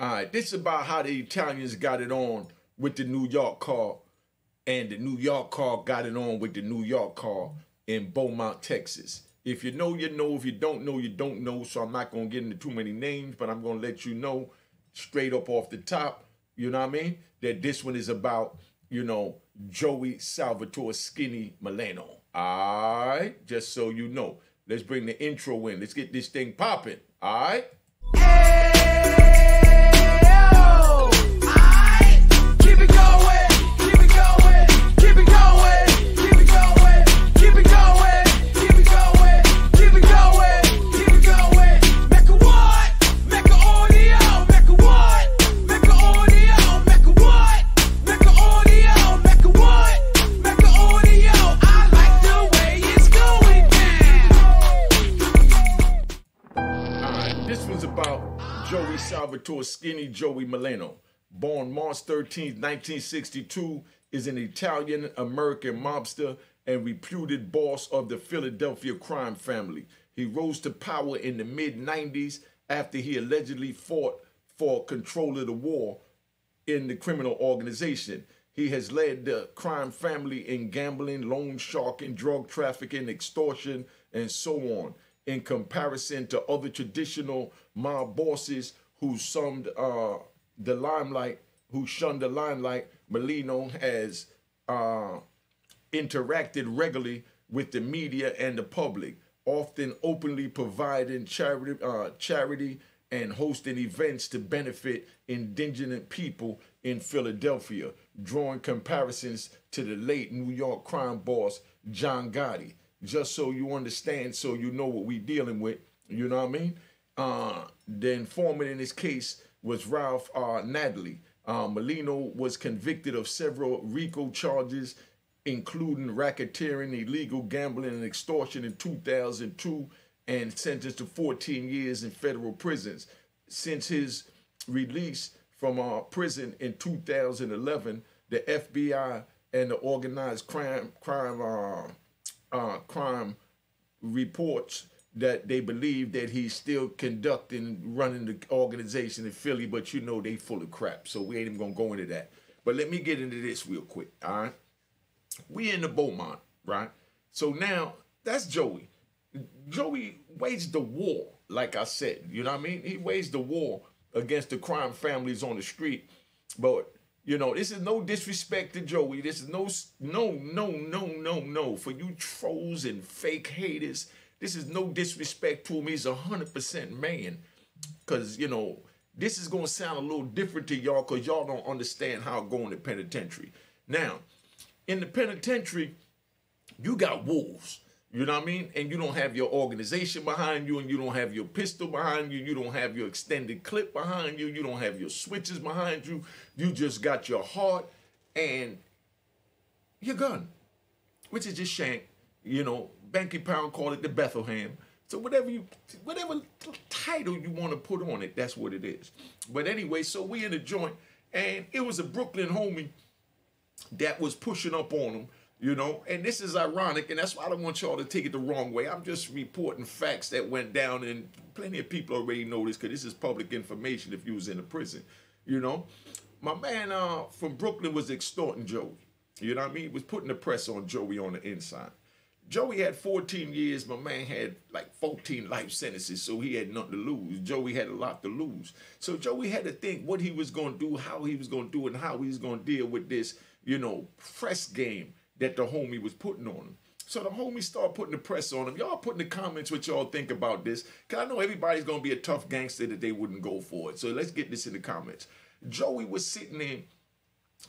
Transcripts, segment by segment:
All right, this is about how the Italians got it on with the New York car, and the New York car got it on with the New York car in Beaumont, Texas. If you know, you know. If you don't know, you don't know. So I'm not going to get into too many names, but I'm going to let you know straight up off the top, you know what I mean, that this one is about, you know, Joey Salvatore Skinny Molino. All right, just so you know. Let's bring the intro in. Let's get this thing popping. All right? Salvatore Skinny Joey Molino, born March 13, 1962, is an Italian-American mobster and reputed boss of the Philadelphia crime family. He rose to power in the mid-90s after he allegedly fought for control of the war in the criminal organization. He has led the crime family in gambling, loan sharking, drug trafficking, extortion, and so on. In comparison to other traditional mob bosses who shunned the limelight, Molino has interacted regularly with the media and the public, often openly providing charity and hosting events to benefit indigent people in Philadelphia, drawing comparisons to the late New York crime boss John Gotti. Just so you understand, so you know what we're dealing with, you know what I mean? The informant in this case was Ralph Nadley. Molino was convicted of several RICO charges, including racketeering, illegal gambling, and extortion in 2002, and sentenced to 14 years in federal prisons. Since his release from prison in 2011, the FBI and the organized crime reports that they believe that he's still running the organization in Philly, but you know they full of crap, so we ain't even gonna go into that. But let me get into this real quick, all right? We in the Beaumont, right? So now, that's Joey. Joey waged the war, like I said, you know what I mean? He waged the war against the crime families on the street, but you know, this is no disrespect to Joey. This is no. For you trolls and fake haters, this is no disrespect to him. He's 100% man. Because, you know, this is going to sound a little different to y'all because y'all don't understand how it go in the penitentiary. Now, in the penitentiary, you got wolves. You know what I mean? And you don't have your organization behind you, and you don't have your pistol behind you. You don't have your extended clip behind you. You don't have your switches behind you. You just got your heart and your gun, which is just shank. You know, Banky Pound called it the Bethlehem. So whatever title you want to put on it, that's what it is. But anyway, so we in the joint, and it was a Brooklyn homie that was pushing up on him. You know, and this is ironic, and that's why I don't want y'all to take it the wrong way. I'm just reporting facts that went down, and plenty of people already know this because this is public information if you was in a prison, you know. My man from Brooklyn was extorting Joey, you know what I mean? He was putting the press on Joey on the inside. Joey had 14 years. My man had like 14 life sentences, so he had nothing to lose. Joey had a lot to lose. So Joey had to think what he was going to do, how he was going to do it, and how he was going to deal with this, you know, press game that the homie was putting on him. So the homie started putting the press on him. Y'all put in the comments what y'all think about this, because I know everybody's going to be a tough gangster that they wouldn't go for it. So let's get this in the comments. Joey was sitting there,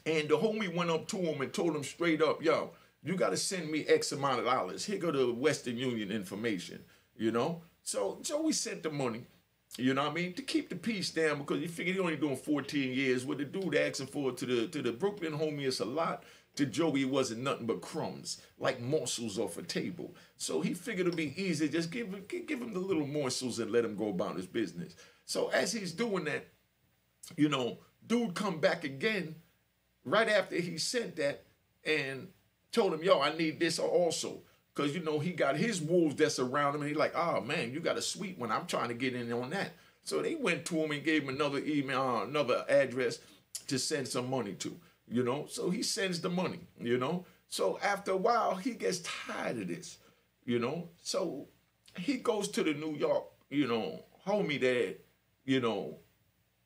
and the homie went up to him and told him straight up, yo, you got to send me X amount of dollars. Here go the Western Union information, you know? So Joey sent the money, you know what I mean, to keep the peace down, because he figured he only doing 14 years. What the dude asking for to the Brooklyn homie is a lot. To Joey, it wasn't nothing but crumbs, like morsels off a table. So he figured it'd be easy, just give him the little morsels and let him go about his business. So as he's doing that, you know, dude come back again right after he sent that and told him, yo, I need this also. Because, you know, he got his wolves that's around him, and he's like, oh, man, you got a sweet one. I'm trying to get in on that. So they went to him and gave him another email, another address to send some money to, you know. So he sends the money, you know. So after a while, he gets tired of this, you know. So he goes to the New York, you know, homie that, you know,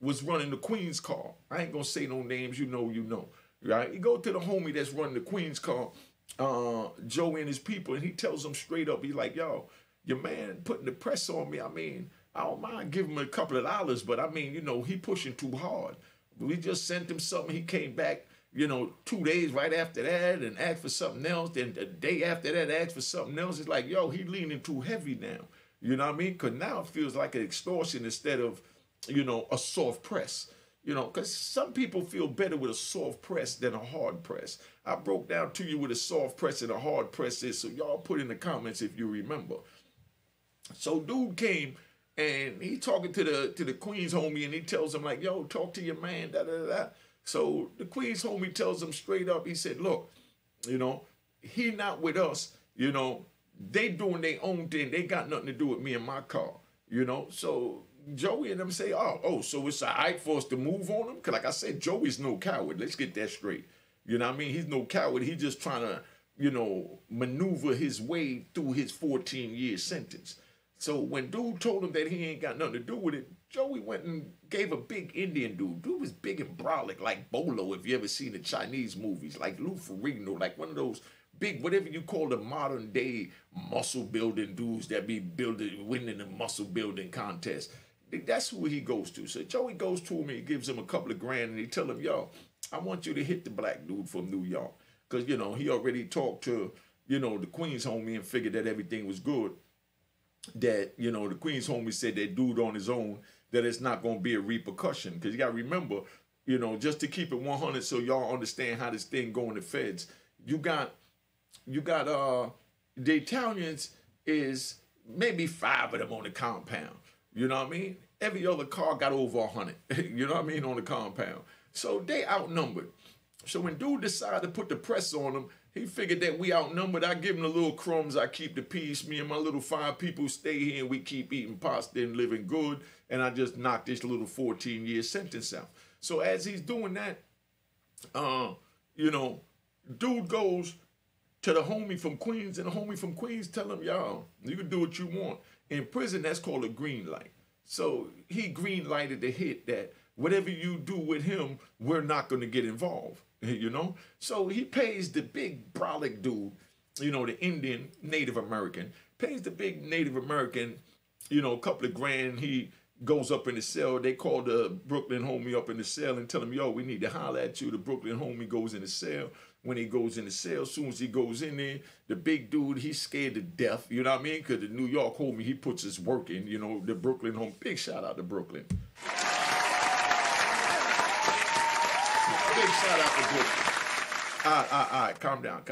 was running the Queen's car. I ain't gonna say no names, you know, right? He go to the homie that's running the Queen's car, Joe and his people, and he tells them straight up, he's like, yo, your man putting the press on me. I mean, I don't mind giving him a couple of dollars, but I mean, you know, he pushing too hard. We just sent him something. He came back, you know, 2 days right after that and asked for something else. Then the day after that, asked for something else. It's like, yo, he leaning too heavy now. You know what I mean? Because now it feels like an extortion instead of, you know, a soft press. You know, because some people feel better with a soft press than a hard press. I broke down to you what a soft press and a hard press is, so y'all put in the comments if you remember. So dude came and he talking to the Queen's homie, and he tells him like, yo, talk to your man, da da da. So the Queen's homie tells him straight up, he said, look, you know, he not with us, you know, they doing their own thing. They got nothing to do with me and my car, you know. So Joey and them say, oh, so it's all right for us to move on him? Because like I said, Joey's no coward. Let's get that straight. You know what I mean? He's no coward. He's just trying to, you know, maneuver his way through his 14-year sentence. So when dude told him that he ain't got nothing to do with it, Joey went and gave a big Indian dude. Dude was big and brolic, like Bolo, if you ever seen the Chinese movies, like Lou Ferrigno, like one of those big, whatever you call the modern day muscle building dudes that be winning the muscle building contest. That's who he goes to. So Joey goes to him and he gives him a couple of grand and he tell him, yo, I want you to hit the black dude from New York. Because, you know, he already talked to, you know, the Queen's homie and figured that everything was good. That, you know, the Queen's homie said that dude on his own, that it's not going to be a repercussion. Because you got to remember, you know, just to keep it 100 so y'all understand how this thing go in the feds, you got the Italians is maybe 5 of them on the compound. You know what I mean? Every other car got over 100, you know what I mean, on the compound. So they outnumbered. So when dude decided to put the press on him, he figured that we outnumbered. I give him the little crumbs, I keep the peace. Me and my little 5 people stay here and we keep eating pasta and living good. And I just knocked this little 14-year sentence out. So as he's doing that, you know, dude goes to the homie from Queens, and the homie from Queens tell him, y'all, you can do what you want. In prison, that's called a green light. So he green lighted the hit that whatever you do with him, we're not going to get involved, you know? So he pays the big brolic dude, you know, the Indian Native American, pays the big Native American, you know, a couple of grand. He goes up in the cell. They call the Brooklyn homie up in the cell and tell him, yo, we need to holler at you. The Brooklyn homie goes in the cell. When he goes in the cell, as soon as he goes in there, the big dude, he's scared to death, you know what I mean? Because the New York homie, he puts his work in, you know, the Brooklyn homie. Big shout out to Brooklyn. Big shout out to Brooklyn. All right, calm down.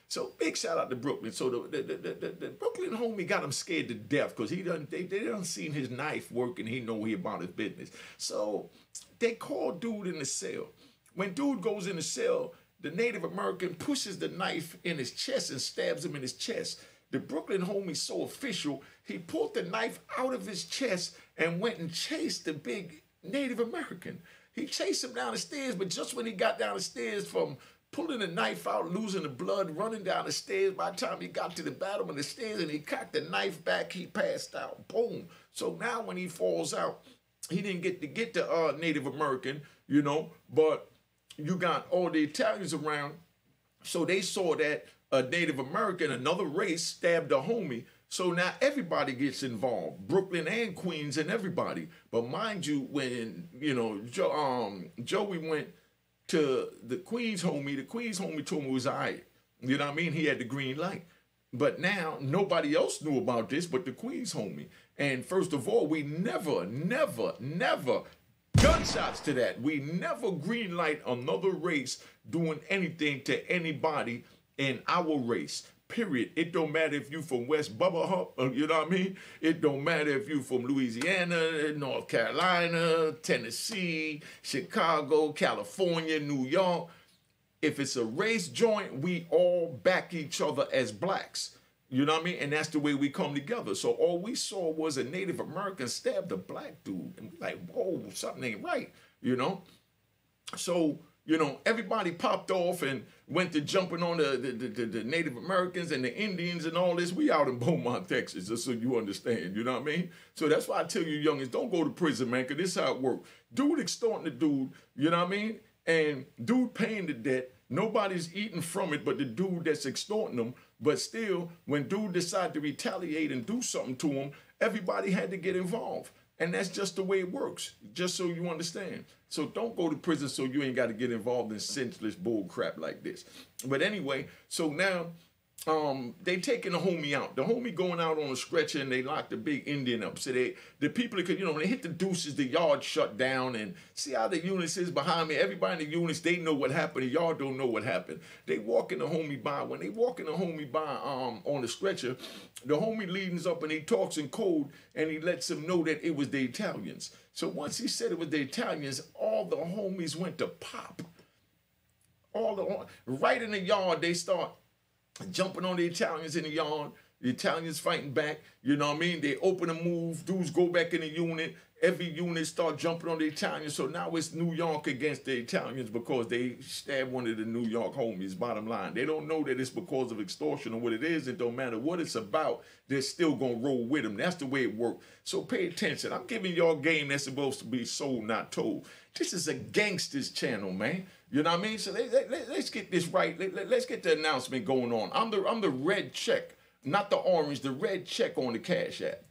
So big shout out to Brooklyn. So the Brooklyn homie got him scared to death because they done seen his knife working. He know he about his business. So they call dude in the cell. When dude goes in the cell, the Native American pushes the knife in his chest and stabs him in his chest. The Brooklyn homie so official, he pulled the knife out of his chest and went and chased the big Native American. He chased him down the stairs, but just when he got down the stairs from pulling the knife out, losing the blood, running down the stairs, by the time he got to the bottom of the stairs and he cocked the knife back, he passed out. Boom. So now when he falls out, he didn't get the Native American, you know, but you got all the Italians around, so they saw that a Native American, another race, stabbed a homie. So now everybody gets involved, Brooklyn and Queens and everybody. But mind you, when, you know, Joey went to the Queens homie told him it was all right. You know what I mean? He had the green light. But now nobody else knew about this but the Queens homie. And first of all, we never, gunshots to that. We never greenlight another race doing anything to anybody in our race, period. It don't matter if you from West Bubba Hump, you know what I mean? It don't matter if you from Louisiana, North Carolina, Tennessee, Chicago, California, New York. If it's a race joint, we all back each other as blacks. You know what I mean? And that's the way we come together. So all we saw was a Native American stab a black dude. And we're like, whoa, something ain't right, you know? So, you know, everybody popped off and went to jumping on the Native Americans and the Indians and all this. We out in Beaumont, Texas, just so you understand, you know what I mean? So that's why I tell you youngins, don't go to prison, man, because this is how it works. Dude extorting the dude, you know what I mean? And dude paying the debt. Nobody's eating from it but the dude that's extorting them. But still, when dude decided to retaliate and do something to him, everybody had to get involved. And that's just the way it works, just so you understand. So don't go to prison so you ain't got to get involved in senseless bull crap like this. But anyway, so now they taking the homie out. The homie going out on a stretcher and they locked the big Indian up. So the people, you know, when they hit the deuces, the yard shut down. And see how the units is behind me? Everybody in the units, they know what happened. The yard don't know what happened. They walking the homie by. When they walking the homie by on the stretcher, the homie leads up and he talks in code and he lets them know that it was the Italians. So once he said it was the Italians, all the homies went to pop. Right in the yard, they start jumping on the Italians in the yard. The Italians fighting back. You know what I mean? They open a move. Dudes go back in the unit. Every unit start jumping on the Italians. So now it's New York against the Italians because they stabbed one of the New York homies, bottom line. They don't know that it's because of extortion or what it is. It don't matter what it's about. They're still going to roll with them. That's the way it works. So pay attention. I'm giving y'all game that's supposed to be sold, not told. This is a gangsters channel, man. You know what I mean? So let's get this right. Let's get the announcement going on. I'm the red check, not the orange, the red check on the Cash App.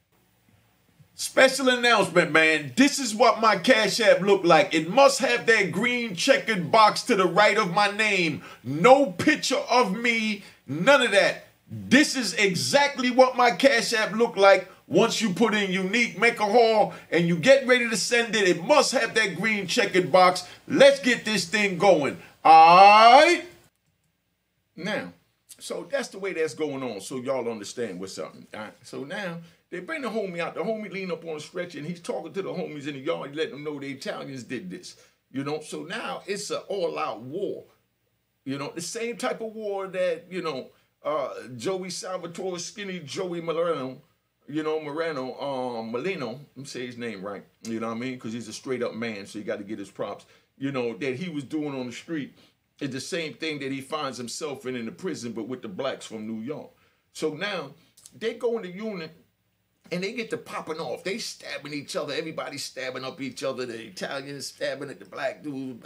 Special announcement, man. This is what my Cash App look like. It must have that green checkered box to the right of my name. No picture of me, none of that. This is exactly what my Cash App look like. Once you put in unique Mecca Hall and you get ready to send it, it must have that green checkered box. Let's get this thing going. All right? Now, so that's the way that's going on, so y'all understand what's up. All right? So now, they bring the homie out. The homie lean up on a stretcher, and he's talking to the homies in the yard, letting them know the Italians did this. You know, so now it's an all-out war. You know, the same type of war that, you know, Joey Salvatore, Skinny Joey Molino, you know, Molino, let me say his name right, you know what I mean? Because he's a straight up man, so you got to get his props. You know, that he was doing on the street is the same thing that he finds himself in the prison, but with the blacks from New York. So now, they go in the unit, and they get to popping off. They stabbing each other. Everybody's stabbing up each other. The Italians stabbing at the black dudes.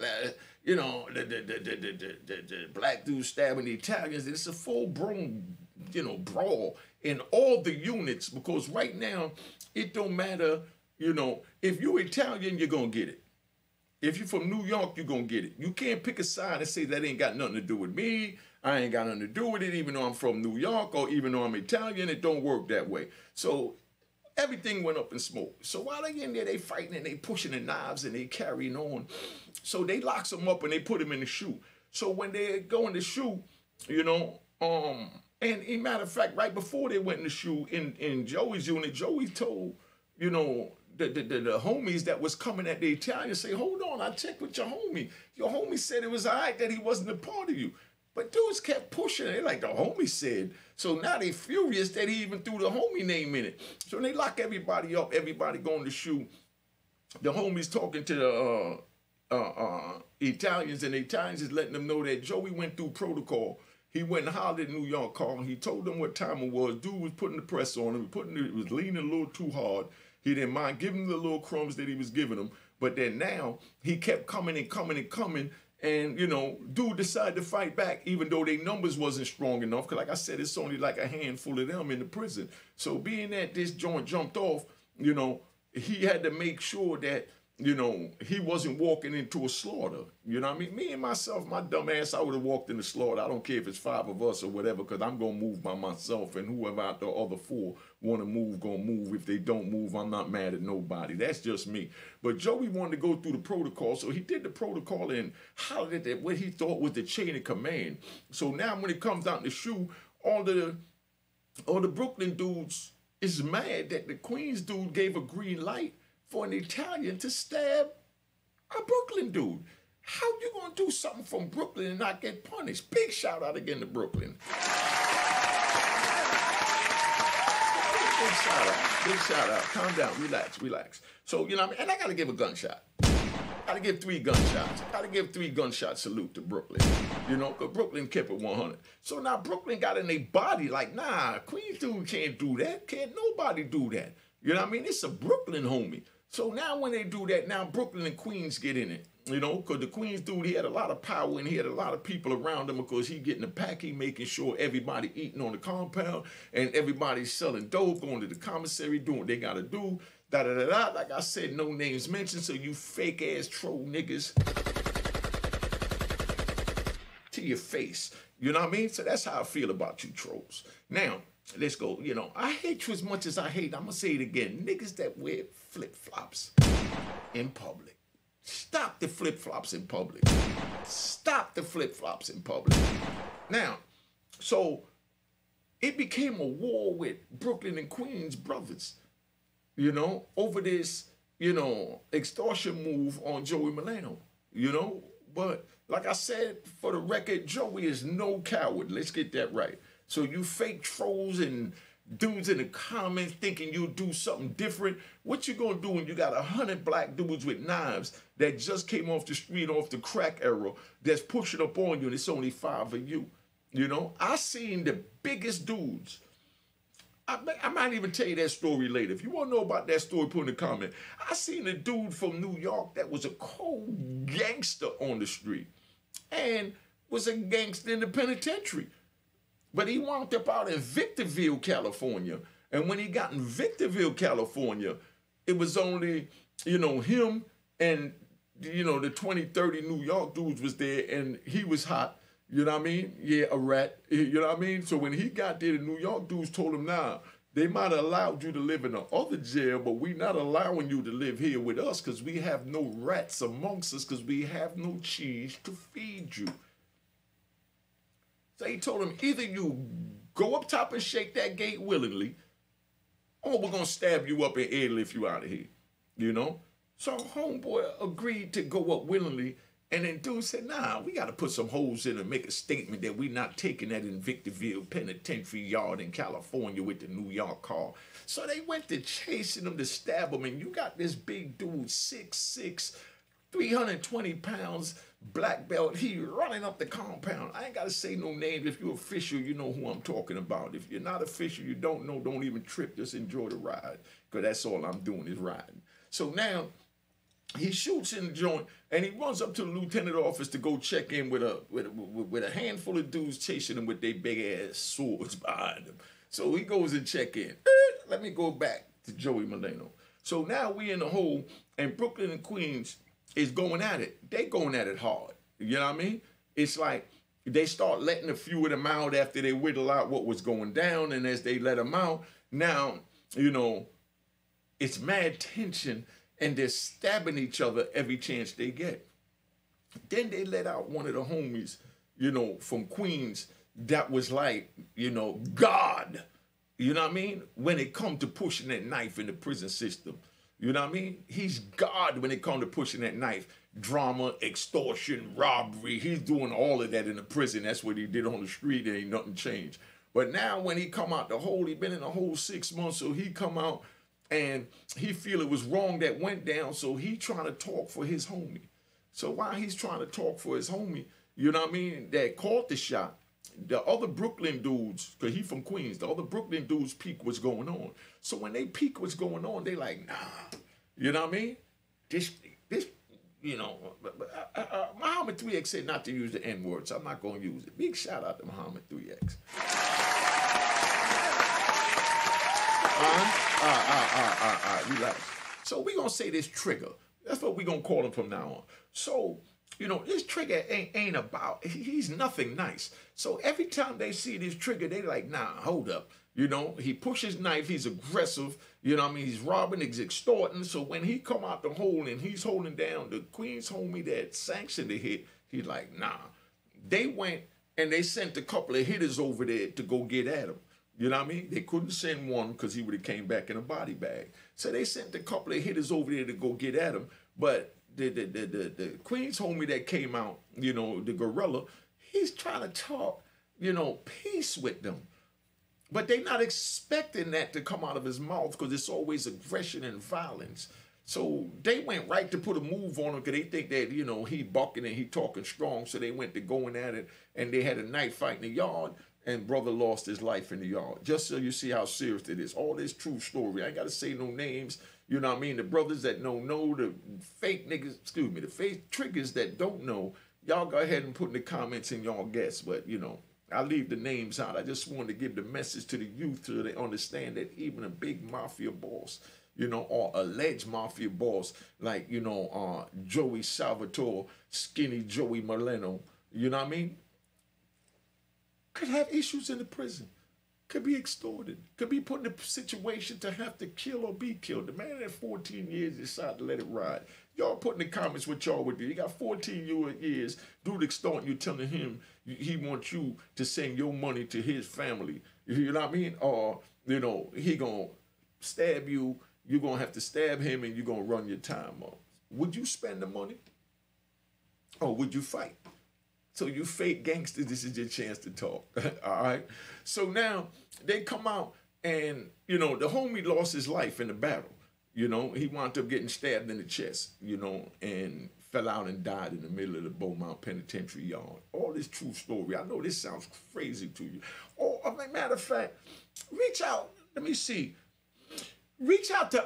You know, the black dudes stabbing the Italians. It's a full-blown, you know, brawl in all the units because right now, it don't matter, you know, if you're Italian, you're going to get it. If you're from New York, you're going to get it. You can't pick a side and say that ain't got nothing to do with me. I ain't got nothing to do with it, even though I'm from New York or even though I'm Italian. It don't work that way. So everything went up in smoke. So while they in there, they fighting and they pushing the knives and they carrying on. So they locks them up and they put them in the shoe. So when they go in the shoe, you know, and in matter of fact, right before they went in the shoe, in Joey's unit, Joey told, you know, the homies that was coming at the Italians, say, hold on, I checked with your homie. Your homie said it was all right that he wasn't a part of you. But dudes kept pushing it like the homie said. So now they furious that he even threw the homie name in it. So they lock everybody up, everybody going to shoot. The homies talking to the Italians, and the Italians is letting them know that Joey went through protocol. He went and hollered at New York call. He told them what time it was. Dude was putting the press on him. It was leaning a little too hard. He didn't mind giving him the little crumbs that he was giving him. But then now, he kept coming and coming and coming. And, you know, dude decided to fight back, even though their numbers wasn't strong enough. Because, like I said, it's only like a handful of them in the prison. So being that this joint jumped off, you know, he had to make sure that, you know, he wasn't walking into a slaughter. You know what I mean? Me and myself, my dumb ass, I would have walked in the slaughter. I don't care if it's 5 of us or whatever, because I'm going to move by myself. And whoever out the other 4 want to move, going to move. If they don't move, I'm not mad at nobody. That's just me. But Joey wanted to go through the protocol, so he did the protocol and hollered at what he thought was the chain of command. So now when it comes out in the shoe, all the Brooklyn dudes is mad that the Queens dude gave a green light for an Italian to stab a Brooklyn dude. How you gonna do something from Brooklyn and not get punished? Big shout out again to Brooklyn. Big shout out. Calm down, relax. So, you know what I mean? And I got to give a gunshot. Got to give 3 gunshots. Got to give 3 gunshot salute to Brooklyn. You know, because Brooklyn kept it 100. So now Brooklyn got in their body like, nah, Queens dude can't do that. Can't nobody do that. You know what I mean? It's a Brooklyn homie. So now when they do that, now Brooklyn and Queens get in it. You know, because the Queens dude, he had a lot of power and he had a lot of people around him because he getting the pack, he making sure everybody eating on the compound and everybody selling dope, going to the commissary, doing what they got to do. Da-da-da-da. Like I said, no names mentioned, so you fake-ass troll niggas to your face. You know what I mean? So that's how I feel about you trolls. Now, let's go. You know, I hate you as much as I hate, I'm going to say it again, niggas that wear flip-flops in public. Stop the flip-flops in public. Stop the flip-flops in public. Now, so it became a war with Brooklyn and Queens brothers, you know, over this, you know, extortion move on Joey Molino, you know. But like I said, for the record, Joey is no coward. Let's get that right. So you fake trolls and dudes in the comments thinking you'll do something different. What you gonna do when you got 100 black dudes with knives that just came off the street, off the crack era, that's pushing up on you and it's only 5 of you? You know, I seen the biggest dudes. I might even tell you that story later. If you want to know about that story, put in the comment. I seen a dude from New York that was a cold gangster on the street and was a gangster in the penitentiary. But he wound up out in Victorville, California. And when he got in Victorville, California, it was only, you know, him and, you know, the 20, 30 New York dudes was there, and he was hot. You know what I mean? Yeah, a rat. You know what I mean? So when he got there, the New York dudes told him, nah, they might have allowed you to live in the other jail, but we're not allowing you to live here with us because we have no rats amongst us because we have no cheese to feed you. So he told him, either you go up top and shake that gate willingly, or we're going to stab you up and airlift you out of here, you know? So homeboy agreed to go up willingly, and then dude said, nah, we got to put some holes in and make a statement that we're not taking that in Victorville Penitentiary Yard in California with the New York car. So they went to chasing him to stab him, and you got this big dude, 6'6", 320 pounds, black belt, he running up the compound. I ain't got to say no names. If you're official, you know who I'm talking about. If you're not official, you don't know, don't even trip. Just enjoy the ride, because that's all I'm doing is riding. So now he shoots in the joint, and he runs up to the lieutenant office to go check in with a handful of dudes chasing him with their big-ass swords behind him. So he goes and check in. Let me go back to Joey Molino. So now we in the hole, and Brooklyn and Queens is going at it. They going at it hard. You know what I mean? It's like they start letting a few of them out after they whittle out what was going down, and as they let them out, now, you know, it's mad tension, and they're stabbing each other every chance they get. Then they let out one of the homies, you know, from Queens that was like, you know, God. You know what I mean? When it come to pushing that knife in the prison system. You know what I mean? He's God when it comes to pushing that knife. Drama, extortion, robbery. He's doing all of that in the prison. That's what he did on the street. There ain't nothing changed. But now when he come out the hole, he been in the hole 6 months, so he come out and he feel it was wrong that went down, so he trying to talk for his homie. So while he's trying to talk for his homie, you know what I mean, that caught the shot, the other Brooklyn dudes, because he from Queens, the other Brooklyn dudes peek what's going on. So when they peek what's going on, they like, nah. You know what I mean? This, you know, Muhammad 3X said not to use the N-word, so I'm not going to use it. Big shout out to Muhammad 3X. Relax. So we going to say this trigger. That's what we going to call him from now on. So, you know, this trigger ain't about, he's nothing nice. So every time they see this trigger, they like, nah, hold up. You know, he pushes knife, he's aggressive, you know what I mean? He's robbing, he's extorting. So when he come out the hole and he's holding down the Queens homie that sanctioned the hit, he's like, nah. They went and they sent a couple of hitters over there to go get at him. You know what I mean? They couldn't send one because he would have came back in a body bag. So they sent a couple of hitters over there to go get at him. But the Queens homie that came out, you know, the gorilla, he's trying to talk, you know, peace with them. But they're not expecting that to come out of his mouth because it's always aggression and violence. So they went right to put a move on him because they think that, you know, he bucking and he talking strong. So they went to going at it, and they had a night fight in the yard, and brother lost his life in the yard. Just so you see how serious it is. All this true story. I ain't got to say no names. You know what I mean? The brothers that don't know, the fake niggas, excuse me, the fake triggers that don't know, y'all go ahead and put in the comments and y'all guess. But, you know, I leave the names out. I just wanted to give the message to the youth so they understand that even a big mafia boss, you know, or alleged mafia boss, like, you know, Joey Salvatore, Skinny Joey Molino, you know what I mean, could have issues in the prison, could be extorted, could be put in a situation to have to kill or be killed. The man at 14 years decided to let it ride. Y'all put in the comments what y'all would do. You got 14 years, dude extorting you, telling him he wants you to send your money to his family. You know what I mean? Or, you know, he gonna stab you, you're gonna have to stab him, and you're gonna run your time up. Would you spend the money? Or would you fight? So you fake gangsters, this is your chance to talk. All right? So now they come out and, you know, the homie lost his life in the battle. You know, he wound up getting stabbed in the chest, you know, and fell out and died in the middle of the Beaumont Penitentiary yard. All this true story. I know this sounds crazy to you. Or, as a matter of fact, reach out. Let me see. Reach out to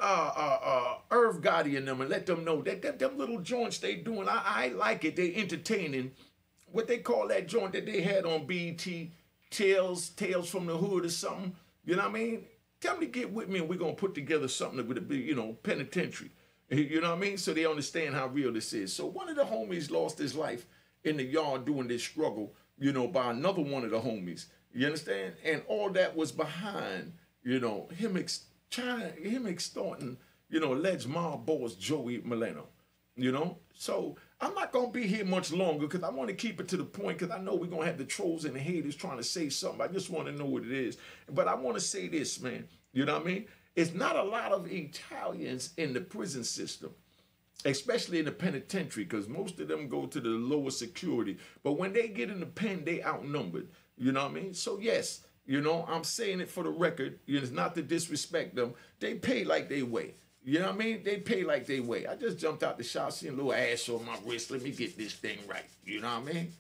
Irv Gotti and them and let them know that them little joints they doing, I like it. They entertaining. What they call that joint that they had on BET, Tales from the Hood or something. You know what I mean? Tell them to get with me and we're going to put together something with a big, you know, penitentiary. You know what I mean? So they understand how real this is. So one of the homies lost his life in the yard doing this struggle, you know, by another one of the homies. You understand? And all that was behind, you know, him extorting, you know, alleged mob boss Joey Molino. You know? So I'm not going to be here much longer because I want to keep it to the point because I know we're going to have the trolls and the haters trying to say something. I just want to know what it is. But I want to say this, man. You know what I mean? It's not a lot of Italians in the prison system, especially in the penitentiary, because most of them go to the lower security. But when they get in the pen, they outnumbered. You know what I mean? So, yes, you know, I'm saying it for the record. It's not to disrespect them. They pay like they weigh. You know what I mean? They pay like they weigh. I just jumped out the shop, seeing a little ash on my wrist. Let me get this thing right. You know what I mean?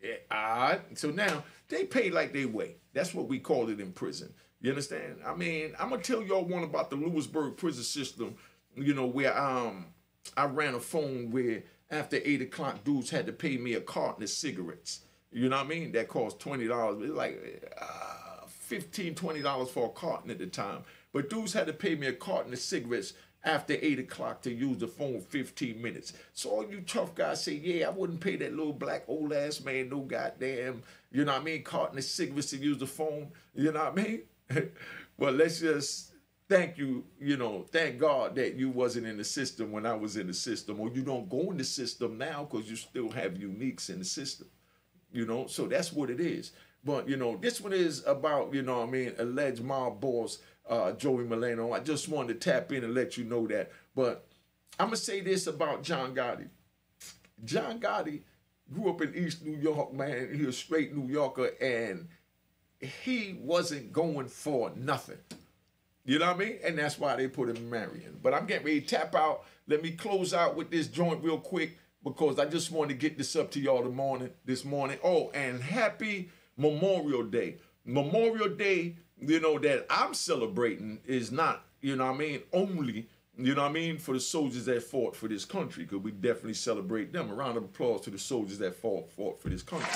Yeah, all right. So now they pay like they weigh. That's what we call it in prison. You understand? I mean, I'm gonna tell y'all one about the Lewisburg prison system. You know, where I ran a phone where after 8 o'clock, dudes had to pay me a carton of cigarettes. You know what I mean? That cost $20. It's like $15, $20 for a carton at the time. But dudes had to pay me a carton of cigarettes after 8 o'clock to use the phone 15 minutes. So all you tough guys say, yeah, I wouldn't pay that little black old ass man no goddamn, you know what I mean, carton of cigarettes to use the phone. You know what I mean? Well, let's just thank you, you know, thank God that you wasn't in the system when I was in the system, or you don't go in the system now because you still have uniques in the system. You know, so that's what it is. But, you know, this one is about, you know what I mean, alleged mob boss Joey Molino. I just wanted to tap in and let you know that. But I'm going to say this about John Gotti. John Gotti grew up in East New York, man. He was straight New Yorker, and he wasn't going for nothing. You know what I mean? And that's why they put him in Marion. But I'm getting ready to tap out. Let me close out with this joint real quick because I just wanted to get this up to y'all this morning. Oh, and happy Memorial Day. Memorial Day, you know, that I'm celebrating is not, you know what I mean, only, you know what I mean, for the soldiers that fought for this country, because we definitely celebrate them. A round of applause to the soldiers that fought for this country.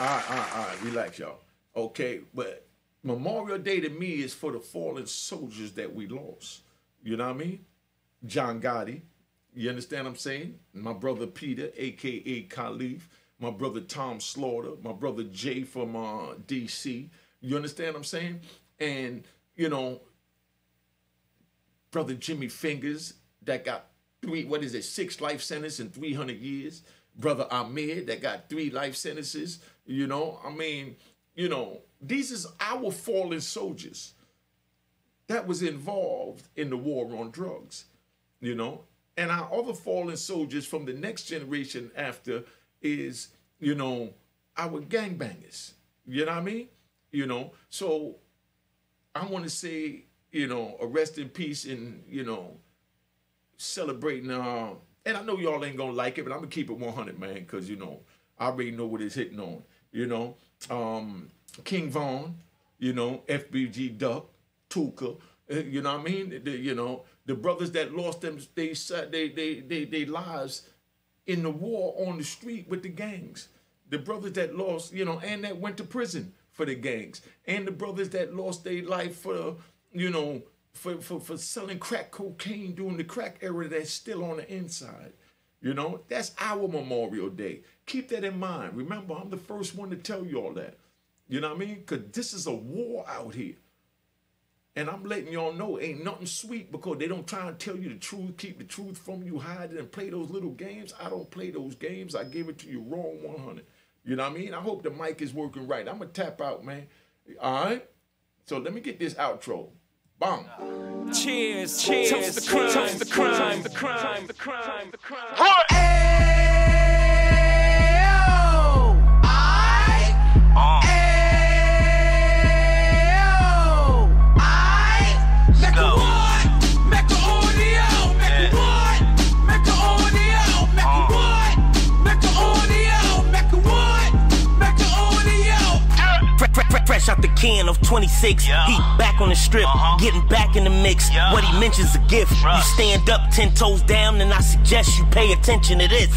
All right, relax, y'all. Okay, but Memorial Day to me is for the fallen soldiers that we lost. You know what I mean? John Gotti, you understand what I'm saying? My brother Peter, a.k.a. Khalif. My brother Tom Slaughter. My brother Jay from D.C. You understand what I'm saying? And, you know, brother Jimmy Fingers that got 6 life sentences in 300 years. Brother Ahmed that got 3 life sentences. You know, I mean, you know, these is our fallen soldiers that was involved in the war on drugs, you know. And our other fallen soldiers from the next generation after is, you know, our gangbangers. You know what I mean? You know, so I want to say, you know, a rest in peace and, you know, celebrating, and I know y'all ain't gonna like it, but I'm gonna keep it 100, man, because, you know, I already know what it's hitting on. You know, King Von, you know, FBG Duck, Tuka, you know what I mean? You know, the brothers that lost them, they lives in the war on the street with the gangs. The brothers that lost, you know, and that went to prison for the gangs. And the brothers that lost their life for, you know, for selling crack cocaine during the crack era that's still on the inside. You know, that's our Memorial Day. Keep that in mind. Remember, I'm the first one to tell you all that. You know what I mean? Because this is a war out here. And I'm letting y'all know ain't nothing sweet because they don't try and tell you the truth, keep the truth from you, hide it, and play those little games. I don't play those games. I give it to you raw 100. You know what I mean? I hope the mic is working right. I'm going to tap out, man. All right? So let me get this outro. Bang. Cheers, cheers, toast the crime, toast the crime, the crime, the crime, the crime. What? Fresh out the can of 26, he back on the strip, getting back in the mix. What he mentions a gift. You stand up 10 toes down, and I suggest you pay attention to this.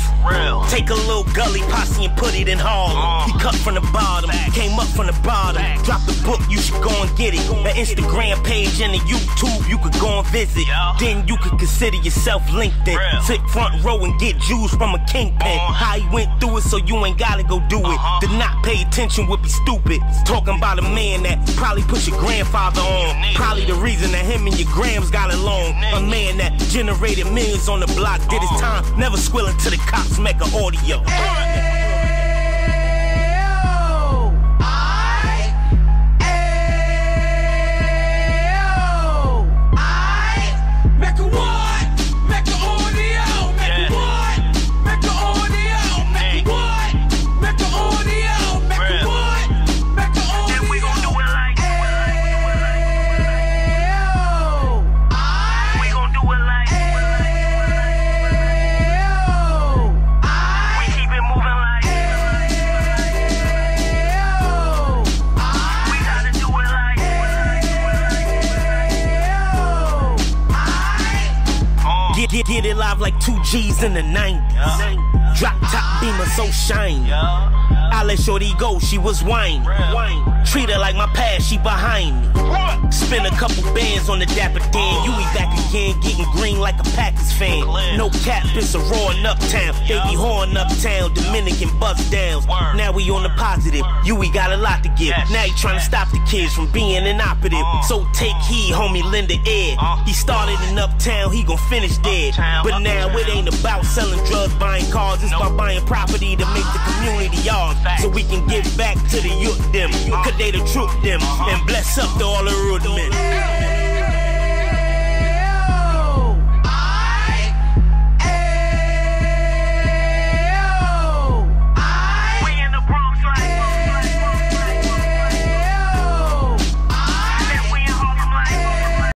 Take a little gully posse and put it in Harlem. He cut from the bottom, came up from the bottom. Drop the book, you should go and get it. The Instagram page and the YouTube, you could go and visit. Then you could consider yourself LinkedIn. Sit front row and get Jews from a kingpin. How he went through it, so you ain't gotta go do it. To not pay attention would be stupid. Talking about a man that probably put your grandfather on. Probably the reason that him and your grams got along. A man that generated millions on the block, did his time, never squilling to the cops, Mecca audio. Get it live like 2 G's in the 90s. Drop top beamer so shiny. I let shorty go, she was whining. Treat her like my past, she behind me. Spend a couple bands on the Dapper Dan. You be back again, getting green like a Packers fan. No cap, it's a roaring uptown. They be horn uptown, Dominican bust downs. Now we on the positive, we got a lot to give. Now he trying to stop the kids from being inoperative. So take heed, homie, lend a ear. He started in uptown, he gon' finish dead. But now it ain't about selling drugs, buying cars. It's about buying property to make the community yours. So we can give back to the youth them. Cause they the truth them. And bless up to all the road men.